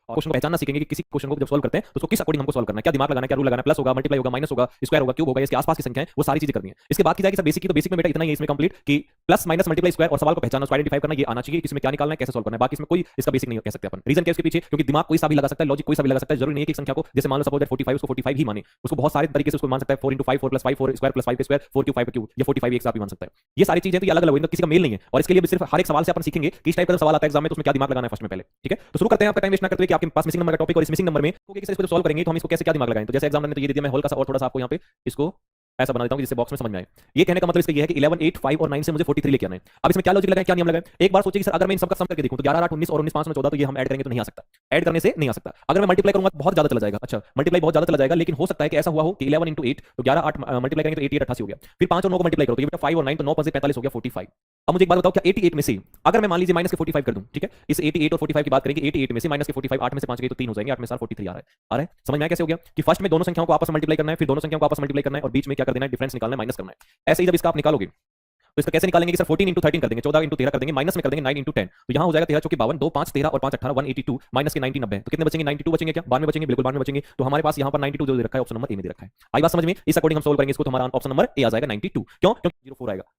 Question को पहचानना सीखेंगे कि किसी क्वेश्चन को जब सॉल्व करते हैं तो उसको किस अकॉर्डिंग हमको सॉल्व करना है, क्या दिमाग लगाना है, क्या रूल लगाना है, प्लस होगा, मल्टीप्लाई होगा, माइनस होगा, स्क्वायर होगा, क्यूब होगा, इसके आसपास की संख्या है, वो सारी चीजें करनी है। इसके बाद की जाएगी सर बेसिक की, तो बेसिक में बेटा इतना ही है इसमें कंप्लीट कि प्लस माइनस मल्टीप्लाई स्क्वायर और सवाल को पहचानना, उसको आइडेंटिफाई करना, ये आना चाहिए कि इसमें क्या निकालना है, कैसे सॉल्व करना है। बाकी इसमें कोई इसका बेसिक नहीं कह सकते अपन। रीजन क्या है इसके पीछे, क्योंकि दिमाग कोई सा भी लगा सकता है, लॉजिक कोई सा भी लगा सकता है, जरूरी नहीं है कि संख्या को, जैसे मान लो सपोज दैट 45 उसको 45 ही माने, उसको बहुत सारे तरीके से उसको मान सकता है, 4 5 4 5 4 square plus 5 square 4 cube 5 cube, ये 45 एक साथ भी मान सकता है। ये सारी चीजें तो ये अलग अलग हुई, किसी का मेल नहीं है, और इसके लिए भी सिर्फ हर एक सवाल से अपन सीखेंगे कि इस टाइप का सवाल आता है एग्जाम में तो उसमें क्या दिमाग लगाना है फर्स्ट में पहले। ठीक है, तो शुरू करते हैं, आपका टाइम वेस्ट ना करते हुए कि आपके पास मिसिंग नंबर का टॉपिक और इस मिसिंग नंबर में इसको सॉल्व करेंगे तो हम इसको कैसे क्या दिमाग लगाएं। तो जैसे एग्जाम ने तो ये दे दिया, मैं हल्का सा और थोड़ा सा आपको यहाँ पे इसको ऐसा बना देता हूं जिससे बॉक्स में समझ में आए। ये कहने का मतलब इसका ये है कि 11 8 5 और 9 से मुझे 43 लेके आना है। अब इसमें क्या लॉजिक लगाएं, क्या नियम लगाएं। एक बार सोचिए कि सर अगर मैं इन सबका सम करके देखूं तो 11 8 19 और 19 5 में 14, तो ये हम ऐड करेंगे तो नहीं आ सकता, ऐड करने से नहीं आ सकता। अगर मैं मल्टीप्लाई करूंगा तो बहुत ज्यादा चला जाएगा, अच्छा मल्टीप्लाई बहुत ज्यादा चला जाएगा, लेकिन हो सकता है कि ऐसा हुआ हो कि 11 8 तो 11 8 मल्टीप्लाई करेंगे तो 88 88 हो गया, फिर 5 और 9 को मल्टीप्लाई करो तो ये बेटा 5 और 9 तो 9 5 45 हो गया 45। अब मुझे एक बात बताओ, क्या 88 में से अगर मैं मान लीजिए माइनस के 45 कर दूं, ठीक है, इस 88 और 45 की बात करेंगे, 88 में से माइनस के 45, 8 में से 5 गए तो 3 हो जाएंगे, 8 में से 43 आ रहा है। समझ में आया कैसे हो गया कि फर्स्ट में दोनों संख्याओं को आपस में मल्टीप्लाई करना है, फिर दोनों संख्याओं को आपस में मल्टीप्लाई करना है और बीच में क्या कर देना है, डिफरेंस निकालना है, माइनस करना है। ऐसे ही जब इसका आप निकालोगे तो इसका कैसे निकालेंगे कि सर 14 into 13 कर देंगे, 14 into 13 कर देंगे, माइनस में कर देंगे 9 into 10, तो यहां हो जाएगा 13 चौके 52, 2 5 13 और 5 18 182 माइनस के 90 90, तो कितने बचेंगे 92 बचेंगे, क्या 92 बचेंगे, बिल्कुल 92 बचेंगे। तो हमारे पास यहां पर 92 जो दे रखा है ऑप्शन नंबर ए में दे रखा है। आई बात समझ में, इस अकॉर्डिंग हम सोल्व करेंगे इसको, तो हमारा ऑप्शन नंबर ए आ जाएगा 92। क्यों, क्योंकि 04 आएगा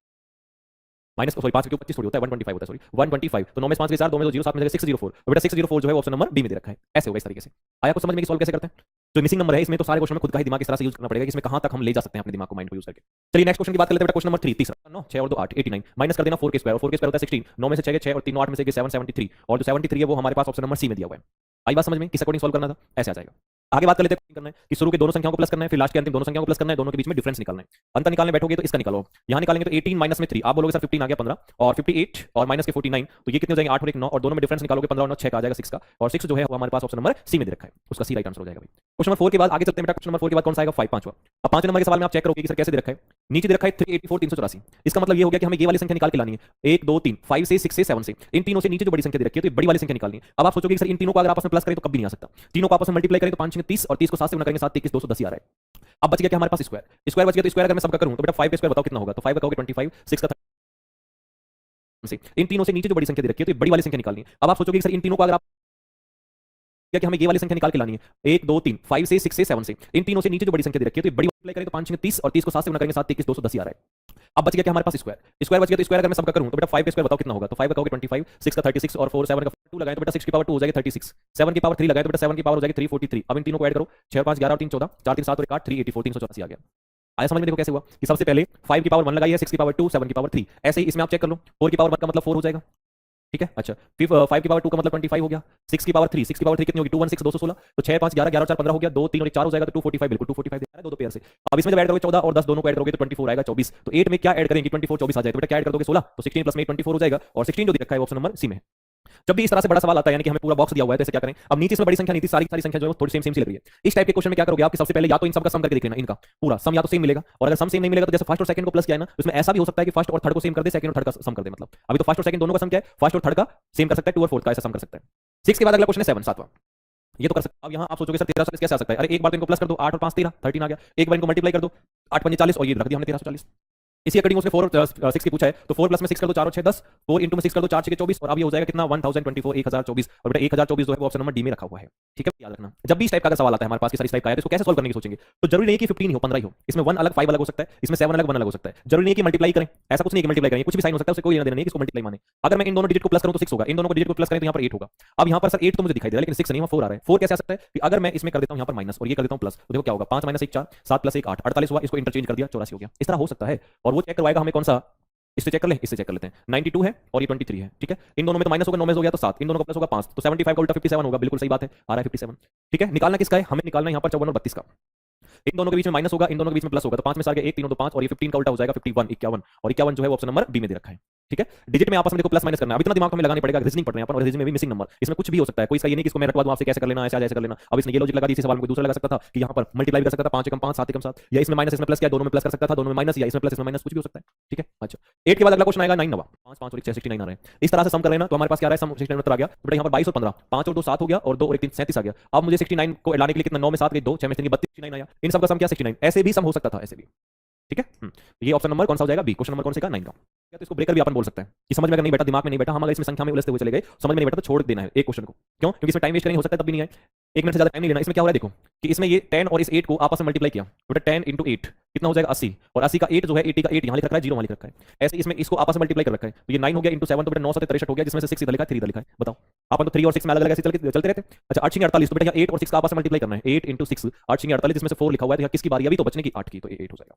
माइनस, सॉरी 5 क्यों 25 थोड़ी होता है, 125 होता है, सॉरी 125, तो 9 में 5 के 4, 2 में 0 7 में 604, तो बेटा 604 जो है ऑप्शन नंबर बी में दे रखा है। ऐसे होगा इस तरीके से। आया कुछ समझ में कि सॉल्व कैसे करते हैं। जो मिसिंग नंबर है इसमें तो सारे क्वेश्चन में खुद का ही दिमाग इस तरह से यूज करना पड़ेगा कि इसमें कहां तक हम ले जा सकते हैं अपने दिमाग को, माइंड को यूज करके। चलिए नेक्स्ट क्वेश्चन की बात कर लेते हैं। क्वेश्चन नंबर 3 तीसरा, 9 6 और 2 8 89 माइनस कर देना 4 के स्क्वायर, और 4 के स्क्वायर होता है 16, 9 में से 6 के 6 और 3 8 में से 7 73, और जो 73 है वो हमारे पास ऑप्शन नंबर सी में दिया हुआ है। आई बात समझ में, किस अकॉर्डिंग सॉल्व करना था, ऐसे आ जाएगा। आगे बात कर लेते हैं करना है कि शुरू के दोनों संख्याओं को प्लस करना है, फिर लास्ट के अंतिम दोनों संख्याओं को प्लस करना है, दोनों के बीच में डिफरेंस निकालना है। अंतर निकालने बैठोगे तो इसका निकालो, यहां निकालेंगे तो 18 माइनस में 3, आप बोलोगे सर 15 आ गया 15 और 58 और माइनस के 49, तो ये कितने हो जाएंगे 8 और 1 9, और दोनों में डिफरेंस निकालोगे 15 और 9 6 का आ जाएगा 6 का, और 6 जो है वो हमारे पास ऑप्शन नंबर सी में दे रखा है, उसका सी राइट आंसर हो जाएगा भाई। क्वेश्चन नंबर 4 के बाद आगे चलते हैं बेटा। क्वेश्चन नंबर 4 के बाद कौन सा आएगा 5 पांचवा। अब 5 नंबर के सवाल में आप चेक करोगे कि सर कैसे दे रखा है, नीचे दे रखा है 384 384, इसका मतलब ये हो गया कि हमें ये वाली संख्या निकाल के लानी है 1 2 3 5 से 6 से 7 से, इन तीनों से नीचे जो बड़ी संख्या दे रखी है तो ये बड़ी वाली संख्या निकालनी है। अब आप सोचोगे कि सर इन तीनों को अगर आपस में प्लस करें तो कभी नहीं आ सकता, तीनों को आपस में मल्टीप्लाई करें तो 5 30 और 30 को 7 से गुणा करेंगे 7 23 210 आ रहा है। अब बच गया कि हमारे पास स्क्वायर, स्क्वायर बच गया, तो स्क्वायर अगर मैं सबका करूं तो बेटा 5 का स्क्वायर बताओ कितना होगा, तो 5 का कहोगे 25, 6 का 30, इन तीनों से नीचे जो बड़ी संख्या दे रखी है तो ये बड़ी वाली संख्या निकालनी है। अब आप सोचोगे कि सर इन तीनों को अगर आप क्या कि हमें ये वाली संख्या निकाल के लानी है 1 2 3 5 से 6 से 7 से, इन तीनों से नीचे जो बड़ी संख्या दे रखी है तो ये बड़ी मल्टीप्लाई करें तो 5 30 और 30 को 7 से गुणा करेंगे 7 23 210 आ रहा है। अब बच गया कि हमारे पास स्क्वायर बच गया, तो स्क्वायर अगर मैं सबका करूं तो बेटा 5 का स्क्वायर बताओ कितना होगा, तो 5 का कहोगे 25, 6 का 36 और 4 7 का 2 लगाए तो बेटा 6 की पावर 2 हो जाएगी 36, 7 की पावर 3 लगाए तो बेटा 7 की पावर हो जाएगी 343। अब इन तीनों को ऐड करो, 6 5 11 और 3 14, 4 3 7 और 1 8 384 384 आ गया। आया समझ में, देखो कैसे हुआ कि सबसे पहले 5 की पावर 1 लगाई है, 6 की पावर 2, 7 की पावर 3, ऐसे ही इसमें आप चेक कर लो, 4 की पावर 1 का मतलब 4 हो जाएगा, ठीक है। अच्छा फिर 5 की पावर 2 का मतलब 25 हो गया, 6 की पावर 3, 6 की पावर 3 कितनी होगी 216 216, तो 6 5 11 11 4 15 हो गया, 2 3 और 1 4 हो जाएगा, तो 245 बिल्कुल 245 दे रहा है दो दो पेयर से। अब इसमें जब ऐड करोगे 14 और 10 दोनों को ऐड करोगे तो 24 आएगा 24, तो 8 में क्या ऐड करेंगे 24 24 आ जाएगा, तो बेटा क्या ऐड कर दोगे 16, तो 16 प्लस में 24 हो जाएगा, और 16 जो दे रखा है ऑप्शन नंबर सी में है। जब भी इस तरह से बड़ा सवाल आता है यानी कि हमें पूरा बॉक्स दिया हुआ है तो ऐसे क्या करें, अब नीचे इसमें बड़ी संख्या नहीं थी, सारी सारी संख्या जो है थोड़ी सेम सेम सी लग रही है। इस टाइप के क्वेश्चन में क्या करोगे आप कि सबसे पहले या तो इन सब का सम करके देख लेना, इनका पूरा सम या तो सेम मिलेगा, और अगर सम सेम नहीं मिलेगा तो जैसे फर्स्ट और सेकंड को प्लस किया है ना, उसमें ऐसा भी हो सकता है कि फर्स्ट और थर्ड को सेम कर दे, सेकंड और थर्ड का सम कर दे, मतलब अभी तो फर्स्ट और सेकंड दोनों का सम क्या है, फर्स्ट और थर्ड का सेम कर सकता है, 2 और 4 का ऐसा सम कर सकता है। 6 के बाद अगला क्वेश्चन है 7 सातवां, ये तो कर सकते। अब यहाँ आप सोचोगे सर 1340 कैसे आ सकता है, अरे एक बार तो इनको प्लस कर दो, 8 और 5 13 13 आ गया, एक बार इनको मल्टीप्लाई कर दो 8 5 40 और ये रख दिया हमने 1340। इसी अकॉर्डिंग उसने 4 और 6 की पूछा है, तो 4 प्लस में 6 कर दो 4 और 6 10, 4 इंटू में 6 कर दो 4 6 24, और अब ये हो जाएगा कितना 1024 1024, और बेटा 1024 जो है वो ऑप्शन नंबर डी में रखा हुआ है। ठीक है, याद रखना जब भी इस टाइप का सवाल आता है हमारे पास कि सर इस टाइप का है तो इसको कैसे सॉल्व करने की सोचेंगे, तो जरूरी नहीं कि 15 ही हो 15 ही हो, इसमें 1 अलग 5 अलग हो सकता है, इसमें 7 अलग 1 अलग हो सकता है, जरूरी नहीं कि मल्टीप्लाई करें, ऐसा कुछ नहीं कि मल्टीप्लाई करें, कुछ भी साइन हो सकता है, उससे कोई लेना देना नहीं कि इसको मल्टीप्लाई माने। अगर मैं इन दोनों डिजिट को प्लस करूं तो 6 होगा, इन दोनों को डिजिट को प्लस करें तो यहाँ पर 8 होगा। अब यहाँ पर सर 8 तो मुझे दिखाई दे रहा है लेकिन 6 नहीं, 4 आ रहा है, 4 कैसे आ सकता है कि अगर मैं इसमें कर देता हूँ यहाँ पर माइनस और ये कर देता हूँ प्लस, तो देखो क्या होगा 5 - 1 4 7 + 1 8 48 हुआ, इसको इंटरचेंज कर दिया 84 हो गया, इस तरह हो सकता है। और वो चेक करवाएगा हमें कौन सा, इससे चेक कर ले, इससे चेक कर लेते हैं 92 है और ये 23 है, ठीक है, इन दोनों में तो माइनस होगा 9 में हो गया तो 7, इन दोनों का प्लस होगा 5, तो 75 का उल्टा 57 होगा, बिल्कुल सही बात है, आ रहा है 57, ठीक है। निकालना किसका है, हमें निकालना है यहाँ पर 54 और 32 का, इन दोनों के बीच में माइनस होगा, इन दोनों के बीच में प्लस होगा, तो 5 में से आ गया 1 3 और 2 5, और ये 15 का उल्टा हो जाएगा 51 51, और 51 जो है ऑप्शन नंबर बी में दे रखा है, ठीक है। डिजिट में आपस में देखो प्लस माइनस करना है, अब इतना दिमाग हमें लगाना पड़ेगा, रीजनिंग पढ़ रहे हैं अपन, और रीजनिंग में भी मिसिंग नंबर, इसमें कुछ भी हो सकता है, कोई इसका ये नहीं कि इसको मैं रटवा दूं आपसे कैसे कर लेना, ऐसे कर लेना। अब इसने ये लॉजिक लगा दी, इसी सवाल में कोई दूसरा लगा सकता था कि यहाँ पर मल्टीप्लाई कर सकता था 5 कम 5 7 कम 7, या इसमें माइनस इसमें प्लस क्या, दोनों में प्लस कर सकता था, दोनों में माइनस, या इसमें प्लस इसमें माइनस, कुछ भी हो सकता है, ठीक है। अच्छा 8 के बाद अगला क्वेश्चन आएगा 9 नवा, 5 5 और 1 69 आ रहा है, इस तरह से सम कर लेना, तो हमारे पास क्या आ रहा है, सम 69 उत्तर आ गया, तो यहाँ पर 22 और 15, 5 और 2 7 हो गया, और 2 और 1 3 37 आ गया। अब मुझे 69 को लाने के लिए कितना, 9 में 7 गए 2 6 में 3 32 69 आया, इन सब का सम क्या 69, ऐसे भी सम हो सकता था, ऐसे भी ठीक है। ये ऑप्शन नंबर कौन सा हो जाएगा? बी। क्वेश्चन नंबर कौन से का? 9 का। क्या तो इसको ब्रेकर भी अपन बोल सकते हैं कि समझ में अगर नहीं बैठा, दिमाग में नहीं बैठा, हम अगर इसमें संख्या में उलझते हुए चले गए, समझ में नहीं बैठा तो छोड़ देना है एक क्वेश्चन को। क्यों? क्योंकि इसमें टाइम वेस्ट करेंगे, हो सकता है तब भी नहीं आए। 1 मिनट से ज्यादा टाइम नहीं लेना। इसमें क्या हो रहा है देखो कि इसमें ये 10 और इस 8 को आपस में मल्टीप्लाई किया तो बेटा 10 इंटू 8 कितना हो जाएगा? 80। और 80 का 8 जो है 80 का 8 यहाँ लिख रखा है, 0 वहाँ लिख रखा है। ऐसे इसमें इसको आपस में मल्टीप्लाई कर रखा है तो ये 9 हो गया इंटू 7 तो बेटा 9 7 63 हो गया, जिसमें से 6 इधर लिखा है 3 इधर लिखा है। बताओ अपन तो 3 और 6 में अलग अलग ऐसे चलते रहते हैं। अच्छा 8 48 तो बेटा यहाँ 8 और 6 का आपस में मल्टीप्लाई करना है। 8 इंटू 6 8 48, जिसमें से 4 लिखा हुआ है तो यहाँ किसकी बारी? अभी तो बचने की 8 की, तो ये 8 हो जाएगा।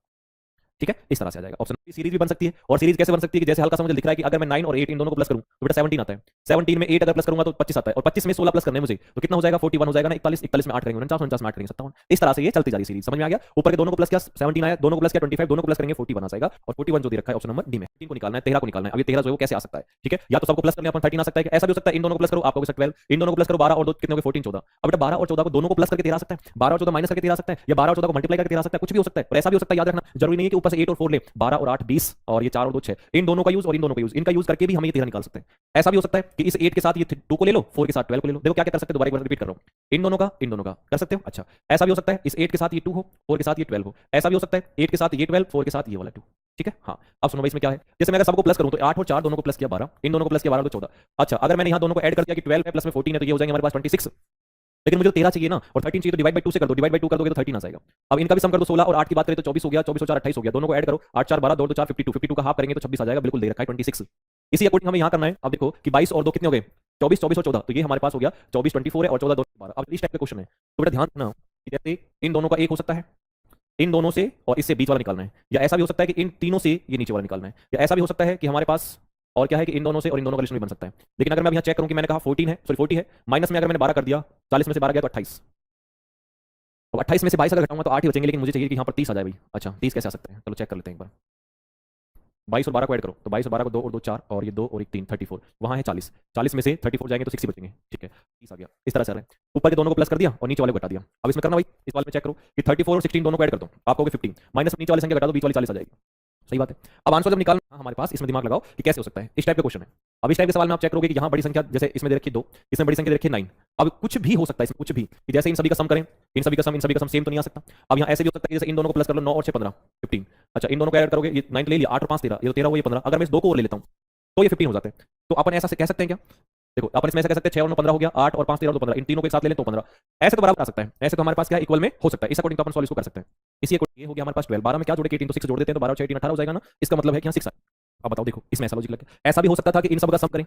ठीक है, इस तरह से आ जाएगा। ऑप्शन सीरीज भी बन सकती है। और सीरीज कैसे बन सकती है कि जैसे हल्का सा मुझे दिख रहा है कि अगर मैं 9 और 8 इन दोनों को प्लस करूं तो बेटा 17 आता है। 17 में 8 अगर प्लस करूंगा तो 25 आता है, और 25 में 16 प्लस करने हैं मुझे तो कितना हो जाएगा? 41 हो जाएगा ना। 41 41 में 8 करेंगे 49, 49 में 8 करेंगे 57। इस तरह से ये चलती जा रही सीरीज। समझ में आ गया? ऊपर के दोनों को प्लस किया 17 आया, दोनों को प्लस किया 25, दोनों को प्लस करेंगे 41 आ जाएगा। और 41 जो दे रखा है ऑप्शन नंबर डी में, 3 को निकालना है, 13 को निकालना है। अब ये 13 जो है वो कैसे आ सकता है? ठीक है, या तो सबको प्लस करने अपन 13 आ सकता है, ऐसा भी हो सकता है इन दोनों को प्लस करो आपको 12, इन दोनों को प्लस करो 12 और 2 कितने हो गए? 14 14। अब बेटा 12 और 14 को दोनों को प्लस करके 13 आ सकता है, 12 और 14 माइनस करके 13 आ सकता है, या 12 और 14 को मल्टीप्लाई करके 13 आ सकता है, कुछ भी हो सकता है। और ऐसा भी हो सकता है, याद रखना जरूरी नहीं है कि ऊपर से 8 और 4 ले, 12 और 8 20 और ये 4 और 2 6, इन दोनों का यूज और इन दोनों का यूज, इनका यूज करके भी हम ये 13 निकाल सकते हैं। ऐसा भी हो सकता है कि इस 8 के साथ ये 2 को ले लो, 4 के साथ 12 को ले लो। देखो क्या क्या कर सकते हैं, दोबारा एक बार रिपीट कर रहा हूं, इन दोनों का कर सकते हो। अच्छा ऐसा भी हो सकता है इस 8 के साथ ये 2 हो, 4 के साथ ये 12 हो। ऐसा भी हो सकता है 8 के साथ ये 12, 4 के साथ ये वाला 2। ठीक है। हाँ अब सुनो भाई इसमें क्या है, जैसे मैं अगर सबको प्लस करूं तो 8 और 4 दोनों को प्लस किया 12, इन दोनों को प्लस किया 12 तो 14। अच्छा अगर मैंने यहां दोनों को ऐड कर दिया कि 12 है प्लस में 14 है तो ये हो जाएंगे हमारे पास 26। लेकिन मुझे तो 13 चाहिए ना, और 13 चाहिए तो डिवाइड बाय 2 से कर दो, डिवाइड बाय 2 कर दोगे तो 13 आ जाएगा। अब इनका भी सम कर दो, 16 और 8 की बात करें तो 24 हो गया, 24 और 4 28 हो गया, दोनों को ऐड करो 8 4 12 2 2 4 52, 52 का हाफ करेंगे तो 26 आ जाएगा, बिल्कुल दे रखा है 26। इसी अकॉर्डिंग हमें यहां करना है। अब देखो कि 22 और 2 कितने हो गए? 24 24 और 14, तो ये हमारे पास हो गया 24 24 है और 14 2 12। अब इस टाइप का क्वेश्चन है तो बेटा ध्यान रखना कि जैसे इन दोनों का एक हो सकता है, इन दोनों से और इससे बीच वाला निकालना है, या ऐसा भी हो सकता है कि इन तीनों से ये नीचे वाला निकालना है, या ऐसा भी हो सकता है कि हमारे पास और क्या है कि इन दोनों से और इन दोनों का रिलेशन भी बन सकता है। लेकिन अगर मैं यहाँ चेक करूं कि मैंने कहा 14 है, सॉरी 40 है, माइनस में अगर मैंने 12 कर दिया, 40 में से 12 गया तो 28। अब 28 में से 22 अगर घटाऊंगा तो 8 ही बचेंगे, लेकिन मुझे चाहिए कि यहाँ पर 30 आ जाए भाई। अच्छा 30 कैसे आ सकते हैं, चलो चेक कर लेते हैं एक बार। 22 और 12 को ऐड करो तो 22 और 12 को 2 और 2 4 और ये 2 और 1 3 34, वहाँ है 40, 40 में से 34 जाएंगे तो 60 बचेंगे। ठीक है 30 आ गया। इस तरह से रहे, ऊपर के दोनों को प्लस कर दिया और नीचे वाले को घटा दिया। अब इसमें करना भाई, इस वाले में चेक करो कि 34 और 16 दोनों को ऐड कर दो, आपको 15 माइनस नीचे वाली संख्या घटा दो, बीच वाली 40 आ जाएगी। सही बात है। अब आंसर जब निकालना हमारे पास, इसमें दिमाग लगाओ कि कैसे हो सकता है, इस टाइप का क्वेश्चन है। अब इस टाइप के सवाल में आप चेक करोगे कि यहाँ बड़ी संख्या, जैसे इसमें दे रखी 2, इसमें बड़ी संख्या दे रखी 9। अब कुछ भी हो सकता है इसमें, कुछ भी कि जैसे इन सभी का सम करें, इन सभी का सम सेम तो नहीं आ सकता। अब यहाँ ऐसे भी हो सकता है कि जैसे इन दोनों को प्लस कर लो 9 और 6 15 15। अच्छा इन दोनों को ऐड करोगे, ये 9 ले लिया, 8 और 5 13, ये तो 13 हो, ये 15। अगर मैं इस 2 को और ले लेता हूँ तो ये 15 हो जाते हैं। तो अपन ऐसा कह सकते हैं क्या? देखो अपन इसमें ऐसा कह सकते हैं 6 और 9 15 हो गया, 8 और 5 13 और 2 15, इन तीनों को एक साथ ले लें तो 15। ऐसे तो बराबर आ सकता है, ऐसे तो हमारे पास क्या इक्वल में हो सकता है। इस अकॉर्डिंग तो अपन सॉल्व इसको कर सकते हैं। इसी अकॉर्डिंग ये हो गया हमारे पास 12, 12 में क्या जोड़े के 18 तो 6 जोड़ देते हैं तो 12 और 6 18 18 हो जाएगा ना। इसका मतलब है कि यहाँ 6 आए। अब बताओ देखो इसमें ऐसा लॉजिक लग गया। ऐसा भी हो सकता था कि इन सब का सम करें,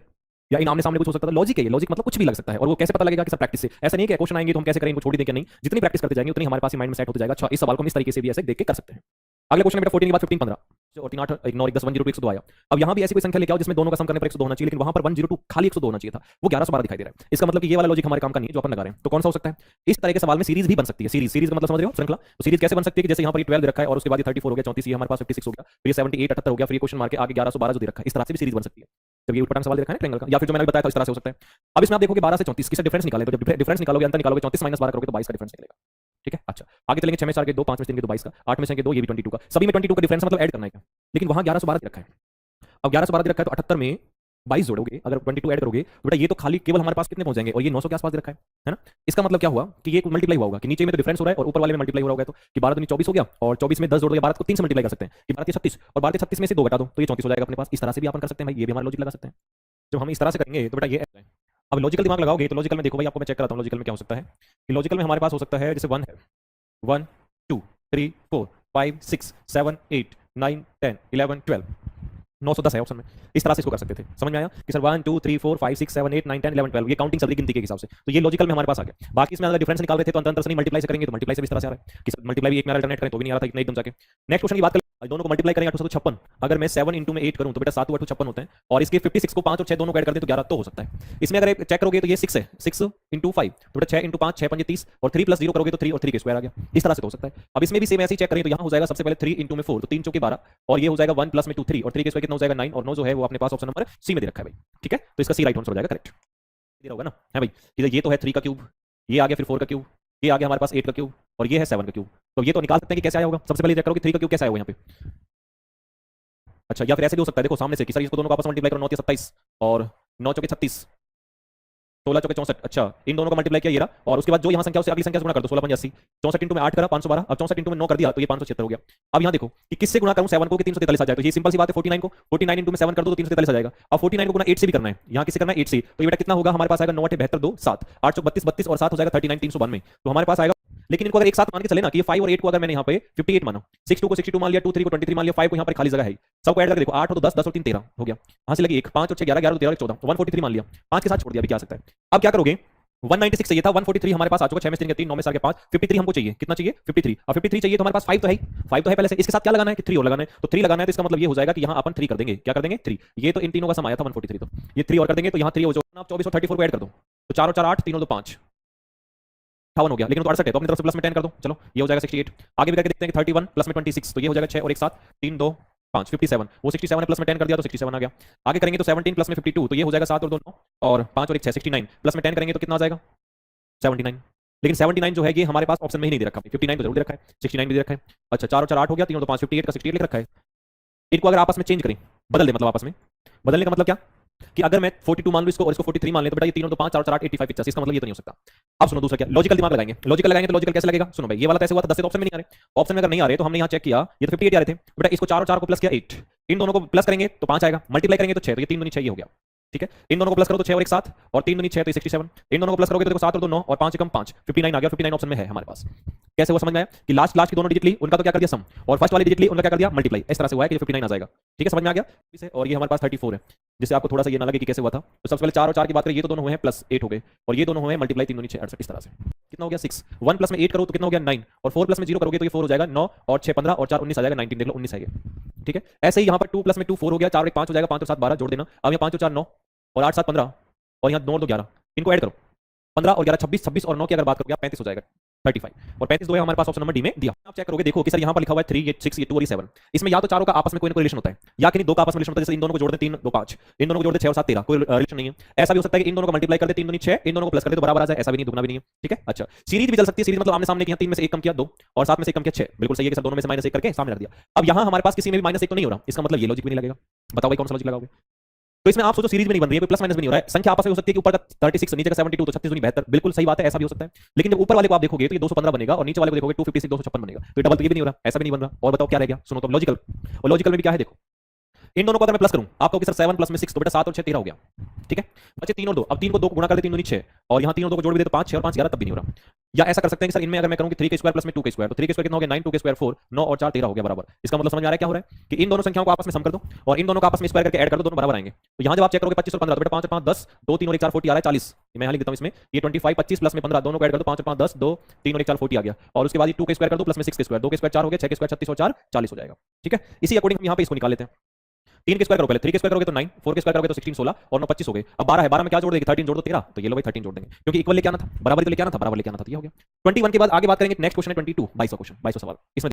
या इन आमने सामने कुछ हो सकता था। लॉजिक है ये, लॉजिक मतलब कुछ भी लग सकता है। और वो कैसे पता लगेगा कि सब प्रैक्टिस से, ऐसा नहीं है कि क्वेश्चन आएंगे तो हम कैसे करें, इनको छोड़ दें क्या? नहीं, जितनी प्रैक्टिस करते जाएंगे उतनी हमारे पास माइंड में सेट होता जाएगा। अच्छा इस सवाल को हम इस तरीके से भी ऐसे देख के कर सकते हैं। अगले क्वेश्चन में 14 के बाद 15 15 और 3 8 1 9 1 10 102 102 आया। अब यहाँ भी ऐसी कोई संख्या लेके आओ जिसमें दोनों का सम करने पर 102 होना चाहिए, लेकिन वहां पर 102 खाली 102 होना चाहिए था, वो 1112 दिखाई दे रहा है। इसका मतलब कि ये वाला लॉजिक हमारे काम का नहीं है जो अपन लगा रहे हैं। तो कौन सा हो सकता है? इस तरह के सवाल में सीरीज भी बन सकती है। सीरीज का मतलब समझ रहे हो, श्रृंखला। तो सीरीज कैसे बन सकती है कि जैसे यहाँ पर 12 दे रखा है और उसके बाद 34 हो गया, 34 ये हमारे पास 56 हो गया, फिर ये 78 78 हो गया, फिर क्वेश्चन मार के आगे 1112 जो दे रखा है, इस तरह से भी सीरीज बन सकती है। जब ये उठपटांग सवाल दे रखा है ट्रायंगल का, या फिर जो मैंने बताया था इस तरह से हो सकता है। अब इसमें आप देखोगे 12 से 34 किसका डिफरेंस निकालें, तो जब डिफरेंस निकालोगे, अंतर निकालोगे, 34 माइनस 12 करोगे तो 22 का डिफरेंस निकलेगा। ठीक है। अच्छा आगे चलेंगे, 6 में 4 के 2, 5 में 3 के 2 22 का, 8 में 6 के 2, ये भी 22 का, सभी में 22 का डिफरेंस मतलब ऐड करना है क्या? लेकिन वहां 1112 दे रखा है। अब 1112 दे रखा है तो 78 में 22 जोड़ोगे, अगर 22 ऐड करोगे तो बेटा ये तो खाली केवल हमारे पास कितने पहुंच जाएंगे, और ये 900 के आसपास दे रखा है ना। इसका मतलब क्या हुआ कि ये मल्टीप्लाई हुआ होगा, कि नीचे में तो डिफरेंस हो रहा है और ऊपर वाले में मल्टीप्लाई हो रहा होगा। तो कि 12 दूनी 24 हो गया, और 24 में 10 जोड़ दो, 12 को 3 से मल्टीप्लाई कर सकते हैं कि 12 के 36, और 12 के 36 में से 2 घटा दो तो ये 34 हो जाएगा अपने पास। इस तरह से भी अपन कर सकते हैं भाई, ये भी हमारा लॉजिक लगा सकते हैं। जब हम इस तरह से करेंगे तो बेटा ये है। अब लॉजिकल दिमाग लगाओगे तो लॉजिकल में देखो भाई, आपको मैं चेक कराता हूँ लॉजिकल में क्या हो सकता है। कि लॉजिकल में हमारे पास हो सकता है जैसे 1 है, 1 2 3 4 5 6 7 8 9 10 11 12, 910 है ऑप्शन में। इस तरह से इसको कर सकते थे। समझ में आया कि सर 1 2 3 4 5 6 7 8 9 10 11 12, ये काउंटिंग चल रही गिनती के हिसाब से। तो ये लॉजिकल में हमारे पास आ गया। बाकी इसमें अगर डिफरेंस निकाल रहे थे तो अंतर से नहीं, मल्टीप्लाई से करेंगे तो मल्टीप्लाई से भी इस तरह से आ रहा है कि मल्टीप्लाई भी एक में अल्टरनेट करें तो भी नहीं आ रहा था, इतना एकदम जाके। नेक्स्ट क्वेश्चन की बात करें, दोनों को मल्टीप्लाई करेंगे 856, अगर मैं 7 इंटू में 8 करूं तो बेटा 7 8 56 होते हैं, और इसके 56 को 5 और 6 दोनों को ऐड कर दें तो 11 तो हो सकता है। इसमें अगर चेक करोगे तो ये 6 है, 6 इंटू 5 तो बेटा 6 इंटू 5 6 5 30, और 3 प्लस 0 करोगे तो 3 और 3 के स्क्वायर आ गया। इस तरह से तो हो सकता है। अब इसमें भी सेम ऐसे ही चेक करें तो यहाँ हो जाएगा सबसे पहले 3 इंटू में 4 तो 3 चौके 12, और ये हो जाएगा 1 प्लस में 2 3, और 3 के स्क्वायर कितना हो जाएगा 9, और 9 जो है वो अपने पास ऑप्शन नंबर सी में दे रखा है भाई। ठीक है, तो इसका सी राइट आंसर हो जाएगा, करेक्ट होगा ना। है भाई, ये तो है 3 का क्यूब, ये आ गया फिर 4 का क्यूब, ये आ गया हमारे पास 8 का क्यूब, और ये है 7 का क्यूब। तो ये तो निकाल सकते हैं कि कैसे आया होगा। सबसे पहले चेक करो कि 3 का क्यूब कैसे आया होगा यहाँ पे। अच्छा या फिर ऐसे भी हो सकता है, देखो सामने से कि सर इसको दोनों को आपस में मल्टीप्लाई करो, 9 के 27 और 9 चौके 36, 16 चौके 64, अच्छा इन दोनों का मल्टीप्लाई किया ये रहा, और उसके बाद जो यहाँ संख्या उससे अगली संख्या से गुणा कर दो, 16 80, 64 इंटू में 8 करा 512, अब 64 इंटू में 9 कर दिया तो ये 576 हो गया। अब यहाँ देखो कि किससे गुणा करूँ 7 को कि 343 आ जाए, तो ये सिंपल सी बात है 49 को 49 इंटू में 7 कर दो तो 343 आ जाएगा। अब 49 को गुणा 8 से भी करना है, यहाँ किससे करना है 8 से, तो ये बेटा कितना होगा हमारे पास आएगा 9 8 72 2 7 8 32 32 और 7 हो जाएगा 39 392, तो हमारे पास आएगा। लेकिन इनको अगर एक साथ मान के चले ना कि ये 5 और 8 को अगर मैंने यहाँ पे 58 माना, 62 को 62 मान लिया, 23 को 23 मान लिया, 5 को यहाँ पर खाली जगह है, सबको ऐड करके देखो 8 हो तो 10 10 और 3 13 हो गया, यहाँ से लगी 1 5 और 6 11 11 13 14 तो 143 मान लिया, 5 के साथ छोड़ दिया, अभी क्या आ सकता है। अब क्या करोगे 196 चाहिए था, 143 हमारे पास आ चुका, 6 में से 3 3 9 में से 5 53 हमको चाहिए, कितना चाहिए 53, अब 53 चाहिए तो हमारे पास 5 तो है, 5 तो है पहले से, इसके साथ क्या लगाना है कि 3 और लगाना है, तो 3 लगाना है तो इसका मतलब ये हो जाएगा कि यहाँ अपन 3 कर देंगे, क्या कर देंगे 3, ये तो इन तीनों का सम आया था 143, तो ये 3 और कर देंगे तो यहाँ 3 हो जाएगा, आप 24 और 34 को ऐड कर दो तो 4 और 4 8 3 और 2 5 58 हो गया, लेकिन तो 68 है तो अपनी तरफ से प्लस में 10 कर दो, चलो ये हो जाएगा 68, आगे भी करके देखते हैं कि 31 प्लस में 26 तो ये हो जाएगा 6 और 1 7 3 2 5 57, वो 67 है प्लस में 10 कर दिया तो 67 आ गया। आगे करेंगे तो 17 प्लस में 52 तो ये हो जाएगा 7 और 2 9 और 5 और 1 6 69 प्लस में 10 करेंगे तो कितना आ जाएगा 79, लेकिन 79 जो है ये हमारे पास ऑप्शन में ही नहीं दे रखा, 59 तो जरूर दे रखा है, 69 भी दे रखा है। अच्छा 4 और 4 8 हो गया, 3 और 2 5 58 का 68 लिख रखा है। इनको अगर आपस में चेंज करें, बदल दे, मतलब आपस में बदलने का मतलब क्या कि अगर मैं 42 मान लूं इसको और इसको 43 मान ले तो बेटा ये 3 और 2 5 4 और 4 8 85 85, इसका मतलब ये तो नहीं हो सकता। अब सुनो दूसरा क्या, लॉजिकल दिमाग लगाएंगे, लॉजिकल लगाएंगे तो लॉजिकल कैसे लगेगा, सुनो भाई ये वाला कैसे हुआ था 10 से तो ऑप्शन में नहीं आ रहे, ऑप्शन में अगर नहीं आ रहे तो हमने यहाँ चेक किया ये तो 58 आ रहे थे, बेटा इसको 4 और 4 को प्लस किया 8, इन दोनों को प्लस करेंगे तो 5 आएगा, मल्टीप्लाई करेंगे तो 6, तो ये 3 दूनी 6 हो गया, ठीक है। इन दोनों को प्लस करो तो 6 और 1 7 और 3 दूनी 6 तो 67, इन दोनों को प्लस करोगे तो देखो 7 और 2 9 और 5 कम 5 59 आ गया, 59 ऑप्शन में है हमारे पास। कैसे वो समझ में आया कि लास्ट लास्ट की दोनों डिजिट ली उनका तो क्या कर दिया सम और फर्स्ट वाली डिजिट ली उनका क्या कर दिया मल्टीप्लाई, इस तरह से हुआ है कि 59 आ जाएगा, ठीक है समझ में आ गया इसे। और ये हमारे पास 34 है, जिससे आपको थोड़ा सा ये ना लगे कि कैसे हुआ था, तो सबसे पहले 4 और 4 की बात करें, ये तो दोनों हुए हैं प्लस 8 हो गए और ये दोनों हुए हैं मल्टीप्लाई 3 दूनी 6 68, इस तरह से कितना हो गया 6, 1 प्लस में 8 करो तो कितना हो गया 9 और 4 प्लस में 0 करोगे तो ये 4 हो जाएगा 9 और 6 15 और 4 19 आ जाएगा 19, देख लो 19 है ये, ठीक है। ऐसे ही यहाँ पर 2 प्लस में 2 4 हो गया, 4 और 1 5 हो जाएगा, 5 और 7 12 जोड़ देना, अब यहाँ 5 और 4 9 और 8 7 15 और यहाँ 9 और 2 11, इनको ऐड करो 15 और 11 26, 26 और 9 की अगर बात करोगे 35 हो जाएगा 35, और 35 दो है हमारे पास ऑप्शन नंबर डी में दिया। आप चेक करोगे देखो कि सर यहाँ पर लिखा हुआ है 3 ये 6 ये 2 और ये 7, इसमें या तो चारों का आपस में कोई ना कोई रिलेशन होता है या कि दो का आपस में रिलेशन होता है, जैसे इन दोनों को जोड़ दे 3 2 5, इन दोनों को जोड़ दे 6 और 7 13, कोई रिलेशन नहीं है। ऐसा भी हो सकता है कि इन दोनों को मल्टीप्लाई कर दे 3 दूनी 6, इन दोनों को प्लस कर दे तो बराबर आ जाए, ऐसा भी नहीं दुगना भी नहीं है, ठीक है। अच्छा सीरीज भी चल सकती है, सीरीज मतलब आमने सामने किया 3 में से 1 कम किया 2 और 7 में से 1 कम किया 6, बिल्कुल सही है कि सर दोनों में से -1 करके सामने रख दिया। अब यहाँ हमारे पास किसी में भी -1 तो नहीं हो रहा, इसका मतलब ये लॉजिक भी नहीं लगेगा, बताओ भाई कौन सा लॉजिक लगाओगे। तो इसमें आप सोचो सीरीज में नहीं बन रही है, कोई प्लस माइनस भी नहीं हो रहा है, संख्या आपस में हो सकती है कि ऊपर का 36 नीचे का 72 तो 36 दूनी 72, बिल्कुल सही बात है, ऐसा भी हो सकता है। लेकिन जब ऊपर वाले को आप देखोगे तो ये 215 बनेगा और नीचे वाले को देखोगे 256 256 बनेगा, तो ये डबल तो ये भी नहीं हो रहा, ऐसा भी नहीं बन रहा। और बताओ क्या रह गया, सुनो तो लॉजिकल, और लॉजिकल में भी क्या है देखो, इन दोनों को अगर मैं प्लस करूं आपको कि सर 7 प्लस में 6 तो बेटा 7 और 6 13 हो गया, ठीक है। बचे 3 और 2, अब 3 को 2 को गुणा कर दे 3 दूनी 6 और यहाँ 3 और 2 को जोड़ भी दे तो 5 6 और 5 11, तब भी नहीं हो रहा। या ऐसा कर सकते हैं कि सर इनमें अगर मैं करूं कि 3 के स्क्वायर प्लस में 2 के स्क्वायर, तो 3 के स्क्वायर कितना हो गया 9, 2 के स्क्वायर 4 9 और 4 13 हो गया बराबर। इसका मतलब समझ में आ रहा है क्या हो रहा है कि इन दोनों संख्याओं को आपस में सम कर दो और इन दोनों को आपस में स्क्वायर करके ऐड कर दो, दोनों बराबर आएंगे। तो यहाँ जब आप चेक करोगे 25 और 15 तो बेटा 5 और 5 10 2 3 और 1 4 40 आ रहा है 40, मैं यहाँ लिख देता हूँ इसमें ये 25 25 प्लस में 15 दोनों को ऐड कर दो 5 और 5 10 2 3 और 1 4 40 आ गया, और उसके बाद ये 2 के स्क्वायर कर दो प्लस में 6 के स्क्वायर, 2 के स्क्वायर 4 हो गया, 6 के स्क्वायर 36 और 4 40 हो जाएगा, ठीक है। इसी अकॉर्डिंग हम यहाँ पे इसको निकाल लेते हैं। 3 के स्क्वायर करो पहले, 3 के स्क्वायर करोगे तो 9, 4 के स्क्वायर करोगे तो 16 16 और 9 25 हो गए। अब 12 है, 12 में क्या जोड़ देंगे 13 जोड़ दो 13, तो ये लो भाई 13 जोड़ देंगे क्योंकि इक्वल लेके आना था, बराबर तो लेके आना था, बराबर लेके आना था, ये हो गया। 21 के बाद आगे बात करेंगे, नेक्स्ट क्वेश्चन है 22 22वां क्वेश्चन 22वां सवाल। इसमें